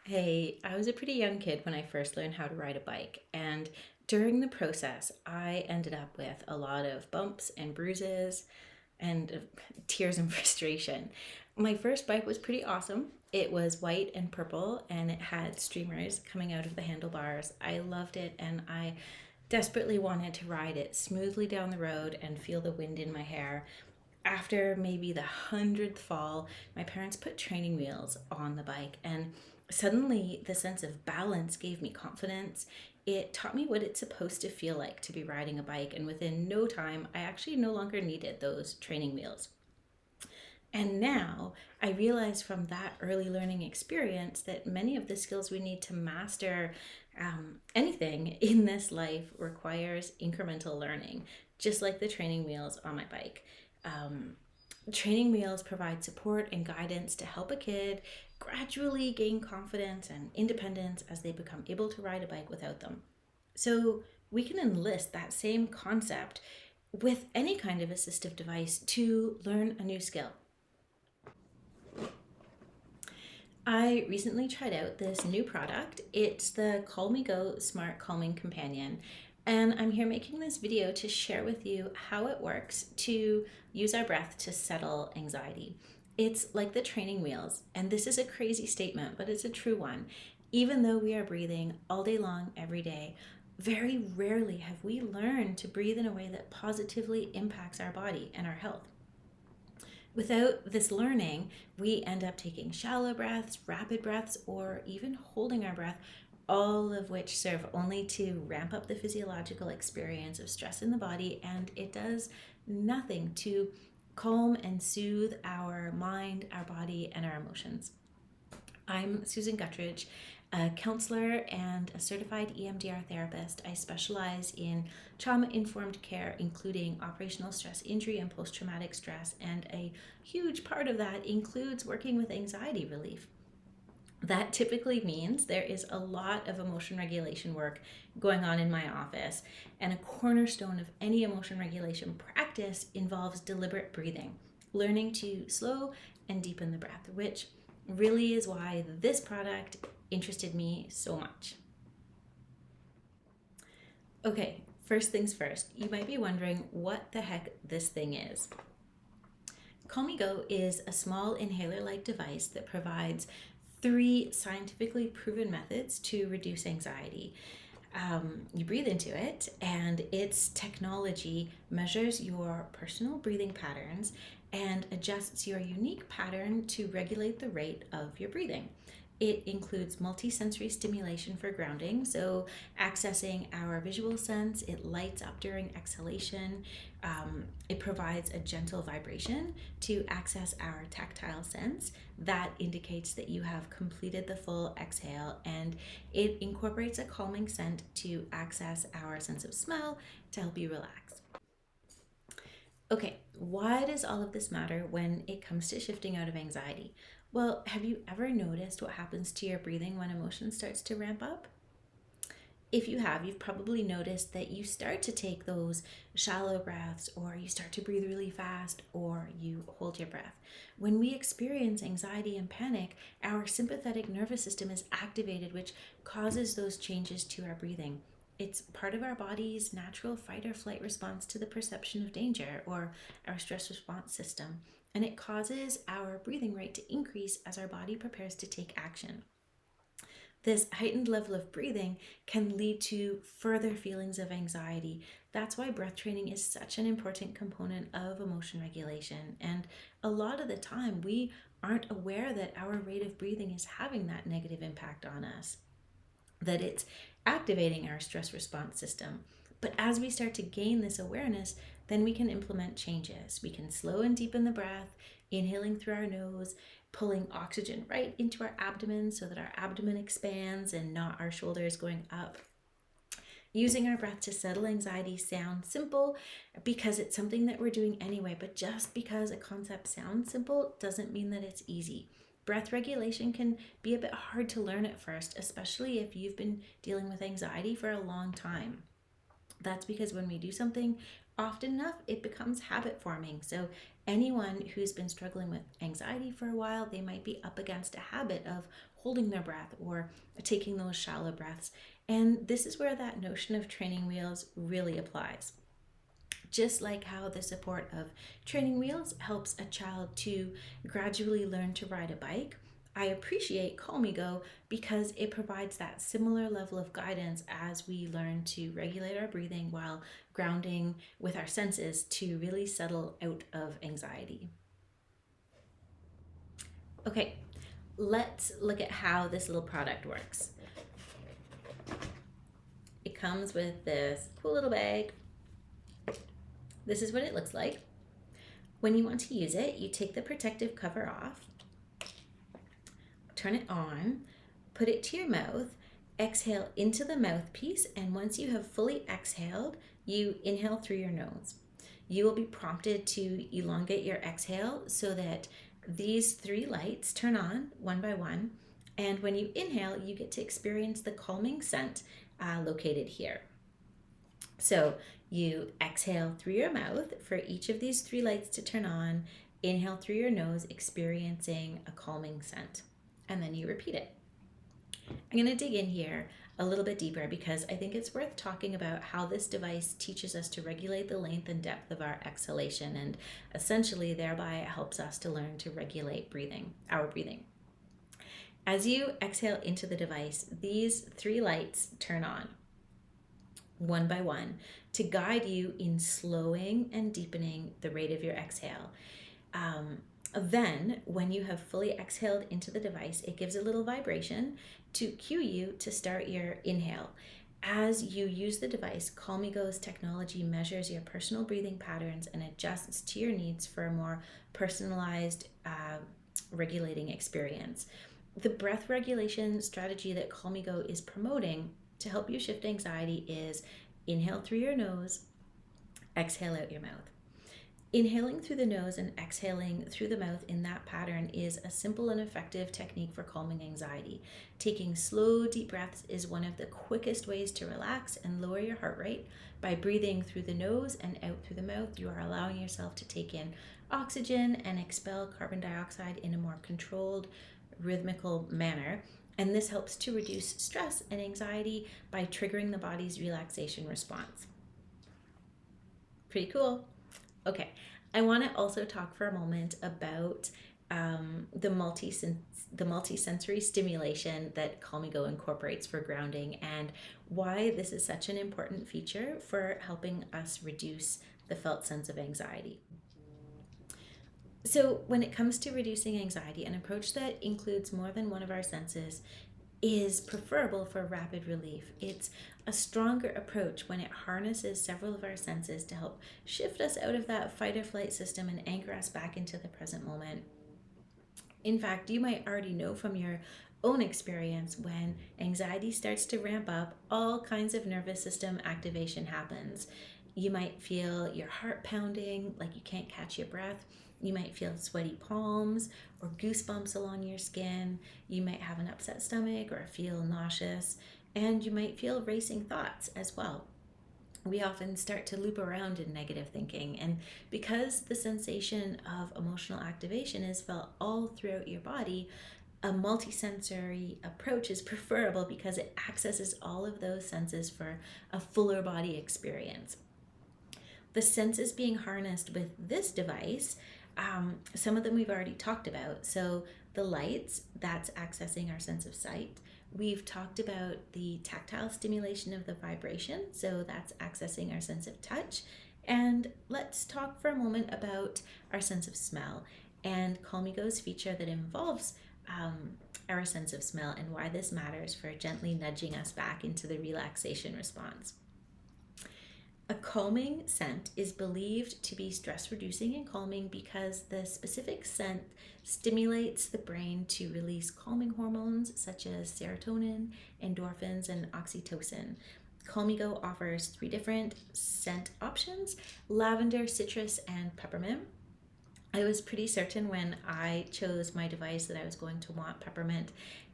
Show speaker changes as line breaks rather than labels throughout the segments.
Hey, I was a pretty young kid when I first learned how to ride a bike, and during the process, I ended up with a lot of bumps and bruises and tears and frustration. My first bike was pretty awesome. It was white and purple, and it had streamers coming out of the handlebars. I loved it, and I desperately wanted to ride it smoothly down the road and feel the wind in my hair. After maybe the 100th fall, my parents put training wheels on the bike, and suddenly the sense of balance gave me confidence. It taught me what it's supposed to feel like to be riding a bike, and within no time, I actually no longer needed those training wheels. And now I realize from that early learning experience that many of the skills we need to master anything in this life requires incremental learning, just like the training wheels on my bike. Um, Training wheels provide support and guidance to help a kid gradually gain confidence and independence as they become able to ride a bike without them. So we can enlist that same concept with any kind of assistive device to learn a new skill. I recently tried out this new product. It's the Calmigo Smart Calming Companion. And I'm here making this video to share with you how it works to use our breath to settle anxiety. It's like the training wheels, and this is a crazy statement, but it's a true one. Even though we are breathing all day long, every day, very rarely have we learned to breathe in a way that positively impacts our body and our health. Without this learning, we end up taking shallow breaths, rapid breaths, or even holding our breath, all of which serve only to ramp up the physiological experience of stress in the body, and it does nothing to calm and soothe our mind, our body, and our emotions. I'm Susan Guttridge, a counselor and a certified EMDR therapist. I specialize in trauma informed care, including operational stress injury and post traumatic stress, and a huge part of that includes working with anxiety relief. That typically means there is a lot of emotion regulation work going on in my office, and a cornerstone of any emotion regulation practice involves deliberate breathing, learning to slow and deepen the breath, which really is why this product interested me so much. Okay, first things first, you might be wondering what the heck this thing is. Calmigo is a small inhaler-like device that provides three scientifically proven methods to reduce anxiety. You breathe into it, and its technology measures your personal breathing patterns and adjusts your unique pattern to regulate the rate of your breathing. It includes multisensory stimulation for grounding, so accessing our visual sense. It lights up during exhalation. It provides a gentle vibration to access our tactile sense. That indicates that you have completed the full exhale, and it incorporates a calming scent to access our sense of smell to help you relax. Okay, why does all of this matter when it comes to shifting out of anxiety? Well, have you ever noticed what happens to your breathing when emotion starts to ramp up? If you have, you've probably noticed that you start to take those shallow breaths, or you start to breathe really fast, or you hold your breath. When we experience anxiety and panic, our sympathetic nervous system is activated, which causes those changes to our breathing. It's part of our body's natural fight or flight response to the perception of danger, or our stress response system. And it causes our breathing rate to increase as our body prepares to take action. This heightened level of breathing can lead to further feelings of anxiety. That's why breath training is such an important component of emotion regulation. And a lot of the time, we aren't aware that our rate of breathing is having that negative impact on us, that it's activating our stress response system. But as we start to gain this awareness, then we can implement changes. We can slow and deepen the breath, inhaling through our nose, pulling oxygen right into our abdomen so that our abdomen expands and not our shoulders going up. Using our breath to settle anxiety sounds simple because it's something that we're doing anyway, but just because a concept sounds simple doesn't mean that it's easy. Breath regulation can be a bit hard to learn at first, especially if you've been dealing with anxiety for a long time. That's because when we do something often enough, it becomes habit forming. So anyone who's been struggling with anxiety for a while, they might be up against a habit of holding their breath or taking those shallow breaths. And this is where that notion of training wheels really applies. Just like how the support of training wheels helps a child to gradually learn to ride a bike, I appreciate Calmigo because it provides that similar level of guidance as we learn to regulate our breathing while grounding with our senses to really settle out of anxiety. Okay, let's look at how this little product works. It comes with this cool little bag. This is what it looks like. When you want to use it, you take the protective cover off, turn it on, put it to your mouth, exhale into the mouthpiece, and once you have fully exhaled, you inhale through your nose. You will be prompted to elongate your exhale so that these 3 lights turn on one by one, and when you inhale, you get to experience the calming scent located here. So you exhale through your mouth for each of these 3 lights to turn on, inhale through your nose, experiencing a calming scent, and then you repeat it. I'm going to dig in here a little bit deeper because I think it's worth talking about how this device teaches us to regulate the length and depth of our exhalation, and essentially thereby it helps us to learn to regulate our breathing. As you exhale into the device, these 3 lights turn on one by one to guide you in slowing and deepening the rate of your exhale. Then, when you have fully exhaled into the device, it gives a little vibration to cue you to start your inhale. As you use the device, Calmigo's technology measures your personal breathing patterns and adjusts to your needs for a more personalized regulating experience. The breath regulation strategy that Calmigo is promoting to help you shift anxiety is inhale through your nose, exhale out your mouth. Inhaling through the nose and exhaling through the mouth in that pattern is a simple and effective technique for calming anxiety. Taking slow, deep breaths is one of the quickest ways to relax and lower your heart rate. By breathing through the nose and out through the mouth, you are allowing yourself to take in oxygen and expel carbon dioxide in a more controlled, rhythmical manner. And this helps to reduce stress and anxiety by triggering the body's relaxation response. Pretty cool. Okay, I want to also talk for a moment about the multi-sensory stimulation that Calmigo incorporates for grounding and why this is such an important feature for helping us reduce the felt sense of anxiety. So when it comes to reducing anxiety, an approach that includes more than one of our senses is preferable for rapid relief. It's a stronger approach when it harnesses several of our senses to help shift us out of that fight or flight system and anchor us back into the present moment. In fact, you might already know from your own experience when anxiety starts to ramp up, all kinds of nervous system activation happens. You might feel your heart pounding like you can't catch your breath. You might feel sweaty palms or goosebumps along your skin. You might have an upset stomach or feel nauseous, and you might feel racing thoughts as well. We often start to loop around in negative thinking, and because the sensation of emotional activation is felt all throughout your body, a multisensory approach is preferable because it accesses all of those senses for a fuller body experience. The senses being harnessed with this device, some of them we've already talked about. So the lights, that's accessing our sense of sight. We've talked about the tactile stimulation of the vibration, so that's accessing our sense of touch. And let's talk for a moment about our sense of smell and Calmigo's feature that involves our sense of smell and why this matters for gently nudging us back into the relaxation response. A calming scent is believed to be stress-reducing and calming because the specific scent stimulates the brain to release calming hormones such as serotonin, endorphins, and oxytocin. Calmigo offers 3 different scent options: lavender, citrus, and peppermint. I was pretty certain when I chose my device that I was going to want peppermint.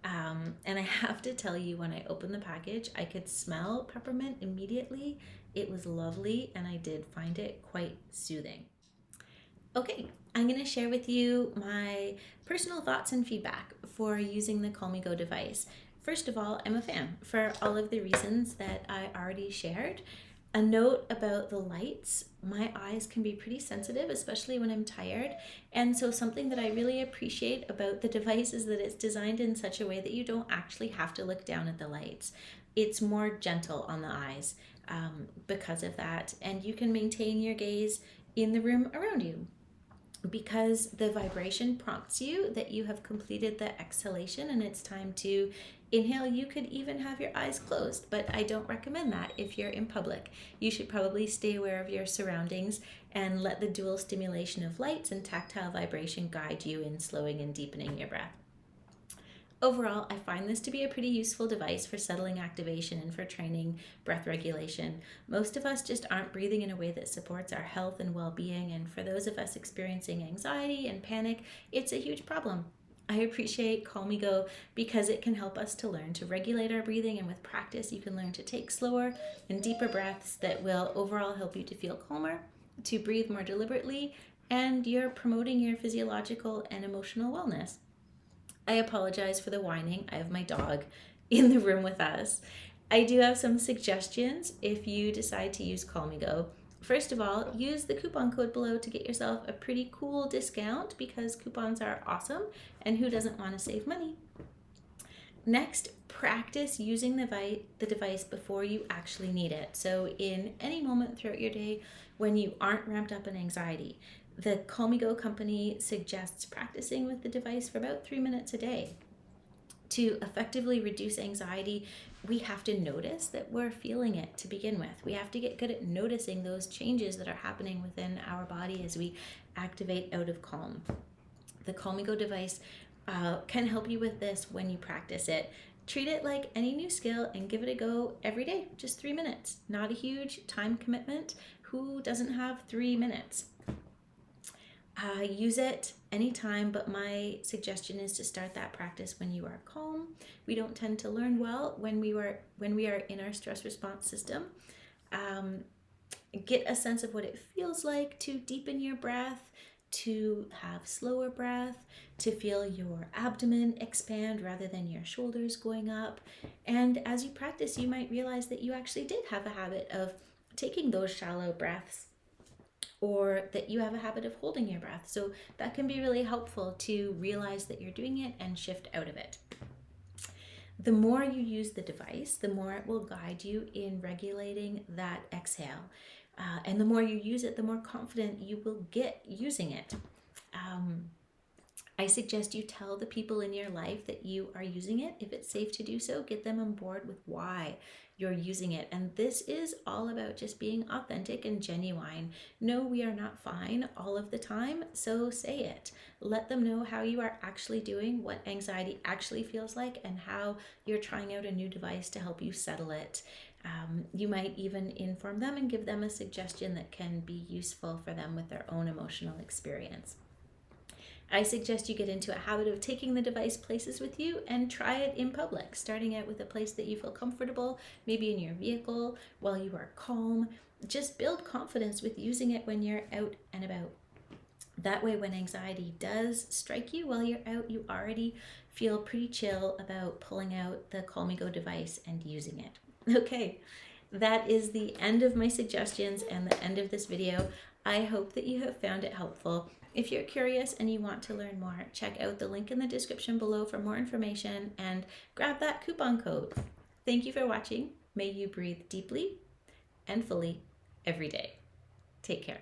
And I have to tell you, when I opened the package, I could smell peppermint immediately. It was lovely, and I did find it quite soothing. Okay, I'm going to share with you my personal thoughts and feedback for using the Calmigo device. First of all, I'm a fan for all of the reasons that I already shared. A note about the lights: my eyes can be pretty sensitive, especially when I'm tired. And so something that I really appreciate about the device is that it's designed in such a way that you don't actually have to look down at the lights. It's more gentle on the eyes because of that. And you can maintain your gaze in the room around you, because the vibration prompts you that you have completed the exhalation and it's time to inhale. You could even have your eyes closed, but I don't recommend that if you're in public. You should probably stay aware of your surroundings and let the dual stimulation of lights and tactile vibration guide you in slowing and deepening your breath. Overall, I find this to be a pretty useful device for settling activation and for training breath regulation. Most of us just aren't breathing in a way that supports our health and well-being, and for those of us experiencing anxiety and panic, it's a huge problem. I appreciate Calmigo because it can help us to learn to regulate our breathing, and with practice you can learn to take slower and deeper breaths that will overall help you to feel calmer, to breathe more deliberately, and you're promoting your physiological and emotional wellness. I apologize for the whining. I have my dog in the room with us. I do have some suggestions if you decide to use Calmigo. First of all, use the coupon code below to get yourself a pretty cool discount, because coupons are awesome and who doesn't want to save money? Next, practice using the device before you actually need it. So in any moment throughout your day when you aren't ramped up in anxiety, the Calmigo company suggests practicing with the device for about 3 minutes a day. To effectively reduce anxiety, we have to notice that we're feeling it to begin with. We have to get good at noticing those changes that are happening within our body as we activate out of calm. The Calmigo device can help you with this when you practice it. Treat it like any new skill and give it a go every day, just 3 minutes. Not a huge time commitment. Who doesn't have 3 minutes? Use it anytime, but my suggestion is to start that practice when you are calm. We don't tend to learn well when we are in our stress response system. Get a sense of what it feels like to deepen your breath, to have slower breath, to feel your abdomen expand rather than your shoulders going up. And as you practice, you might realize that you actually did have a habit of taking those shallow breaths, or that you have a habit of holding your breath. So that can be really helpful to realize that you're doing it and shift out of it. The more you use the device, the more it will guide you in regulating that exhale. And the more you use it, the more confident you will get using it. I suggest you tell the people in your life that you are using it. If it's safe to do so, get them on board with why you're using it. And this is all about just being authentic and genuine. No, we are not fine all of the time, so say it. Let them know how you are actually doing, what anxiety actually feels like, and how you're trying out a new device to help you settle it. You might even inform them and give them a suggestion that can be useful for them with their own emotional experience. I suggest you get into a habit of taking the device places with you and try it in public, starting out with a place that you feel comfortable, maybe in your vehicle, while you are calm. Just build confidence with using it when you're out and about. That way, when anxiety does strike you while you're out, you already feel pretty chill about pulling out the Calmigo device and using it. Okay, that is the end of my suggestions and the end of this video. I hope that you have found it helpful. If you're curious and you want to learn more, check out the link in the description below for more information and grab that coupon code. Thank you for watching. May you breathe deeply and fully every day. Take care.